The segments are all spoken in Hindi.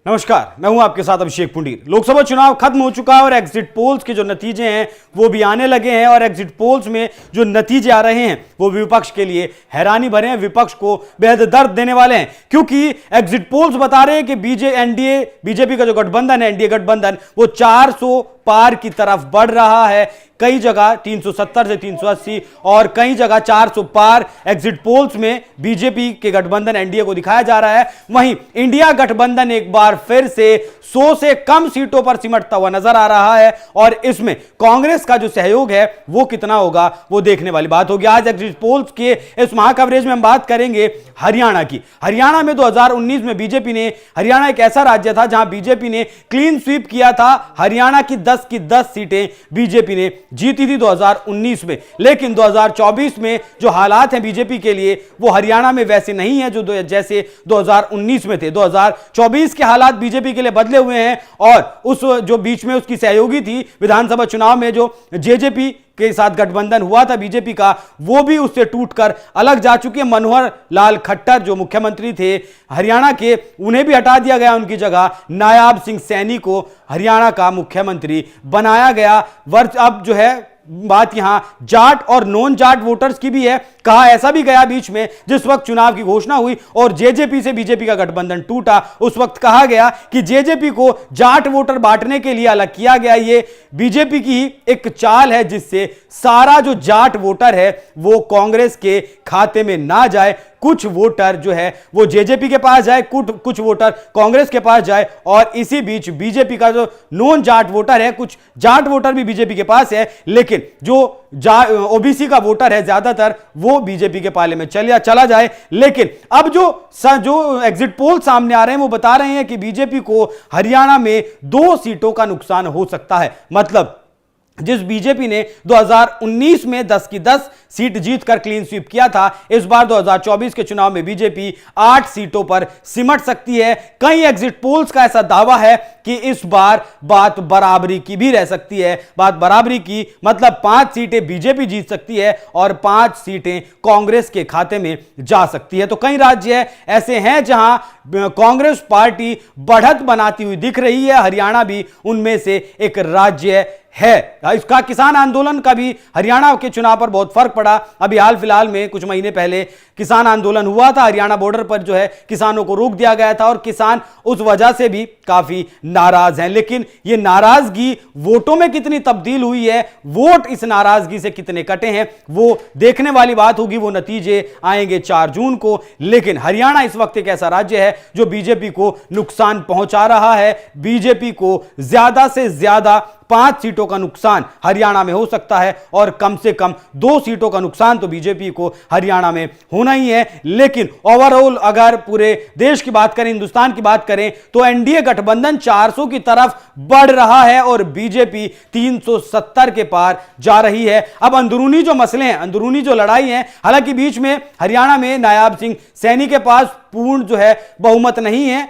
नमस्कार, मैं हूं आपके साथ अभिषेक पुंडीर। लोकसभा चुनाव खत्म हो चुका है और एग्जिट पोल्स के जो नतीजे हैं वो भी आने लगे हैं और एग्जिट पोल्स में जो नतीजे आ रहे हैं वो विपक्ष के लिए हैरानी भरे हैं, विपक्ष को बेहद दर्द देने वाले हैं, क्योंकि एग्जिट पोल्स बता रहे हैं कि बीजेपी का जो गठबंधन है, एनडीए गठबंधन, वो 400 पार की तरफ बढ़ रहा है। कई जगह 370 से 380 और कई जगह 400 पार एग्जिट पोल्स में बीजेपी के गठबंधन एनडीए को दिखाया जा रहा है। वहीं इंडिया गठबंधन एक बार फिर से 100 से कम सीटों पर सिमटता हुआ नजर आ रहा है और इसमें कांग्रेस का जो सहयोग है वो कितना होगा वो देखने वाली बात होगी। आज एग्जिट पोल्स के इस महाकवरेज में हम बात करेंगे हरियाणा की। हरियाणा में 2019 में बीजेपी ने, हरियाणा एक ऐसा राज्य था जहां बीजेपी ने क्लीन स्वीप किया था। हरियाणा की 10 की 10 सीटें बीजेपी ने जीती थी 2019 में, लेकिन 2024 में जो हालात हैं बीजेपी के लिए वो हरियाणा में वैसे नहीं है जो जैसे 2019 में थे। 2024 के हालात बीजेपी के लिए बदले हुए हैं और उस जो बीच में उसकी सहयोगी थी विधानसभा चुनाव में जो जेजेपी के साथ गठबंधन हुआ था बीजेपी का, वो भी उससे टूटकर अलग जा चुकी है। मनोहर लाल खट्टर जो मुख्यमंत्री थे हरियाणा के, उन्हें भी हटा दिया गया, उनकी जगह नायाब सिंह सैनी को हरियाणा का मुख्यमंत्री बनाया गया। अब जो है बात यहां जाट और नॉन जाट वोटर्स की भी है। कहा ऐसा भी गया बीच में, जिस वक्त चुनाव की घोषणा हुई और जेजेपी से बीजेपी का गठबंधन टूटा, उस वक्त कहा गया कि जेजेपी को जाट वोटर बांटने के लिए अलग किया गया। ये बीजेपी की ही एक चाल है जिससे सारा जो जाट वोटर है वो कांग्रेस के खाते में ना जाए, कुछ वोटर जो है वो जेजेपी के पास जाए, कुछ वोटर कांग्रेस के पास जाए। और इसी बीच बीजेपी का जो नॉन जाट वोटर है, कुछ जाट वोटर भी बीजेपी के पास है, लेकिन जो ओबीसी का वोटर है ज्यादातर वो बीजेपी के पाले में चला जाए। लेकिन अब जो एग्जिट पोल सामने आ रहे हैं वो बता रहे हैं कि बीजेपी को हरियाणा में 2 सीटों का नुकसान हो सकता है। मतलब जिस बीजेपी ने 2019 में 10 की 10 सीट जीतकर क्लीन स्वीप किया था, इस बार 2024 के चुनाव में बीजेपी 8 सीटों पर सिमट सकती है। कई एग्जिट पोल्स का ऐसा दावा है कि इस बार बात बराबरी की भी रह सकती है। बात बराबरी की मतलब 5 सीटें बीजेपी जीत सकती है और 5 सीटें कांग्रेस के खाते में जा सकती है। तो कई राज्य ऐसे हैं जहां कांग्रेस पार्टी बढ़त बनाती हुई दिख रही है। हरियाणा भी उनमें से एक राज्य है। इसका किसान आंदोलन का भी हरियाणा के चुनाव पर बहुत फर्क पड़ा। अभी हाल फिलहाल में कुछ महीने पहले किसान आंदोलन हुआ था, हरियाणा बॉर्डर पर जो है किसानों को रोक दिया गया था और किसान उस वजह से भी काफी नाराज हैं। लेकिन ये नाराजगी वोटों में कितनी तब्दील हुई है, वोट इस नाराजगी से कितने कटे हैं, वो देखने वाली बात होगी। वो नतीजे आएंगे 4 जून को। लेकिन हरियाणा इस वक्त एक ऐसा राज्य है जो बीजेपी को नुकसान पहुंचा रहा है। बीजेपी को ज्यादा से ज्यादा 5 सीटों का नुकसान हरियाणा में हो सकता है और कम से कम 2 सीटों का नुकसान तो बीजेपी को हरियाणा में होना ही है। लेकिन ओवरऑल अगर पूरे देश की बात करें, हिंदुस्तान की बात करें, तो एनडीए गठबंधन 400 की तरफ बढ़ रहा है और बीजेपी 370 के पार जा रही है। अब अंदरूनी जो मसले हैं, अंदरूनी जो लड़ाई है, हालांकि बीच में हरियाणा में नायाब सिंह सैनी के पास पूर्ण जो है बहुमत नहीं है,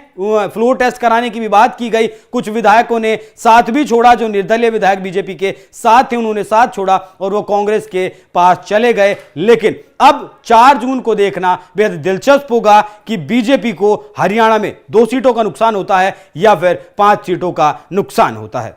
फ्लोर टेस्ट कराने की भी बात की गई। कुछ विधायकों ने साथ भी छोड़ा, जो निर्दलीय विधायक बीजेपी के साथ थे उन्होंने साथ छोड़ा और वो कांग्रेस के पास चले गए। लेकिन अब 4 जून को देखना बेहद दिलचस्प होगा कि बीजेपी को हरियाणा में 2 सीटों का नुकसान होता है या फिर 5 सीटों का नुकसान होता है।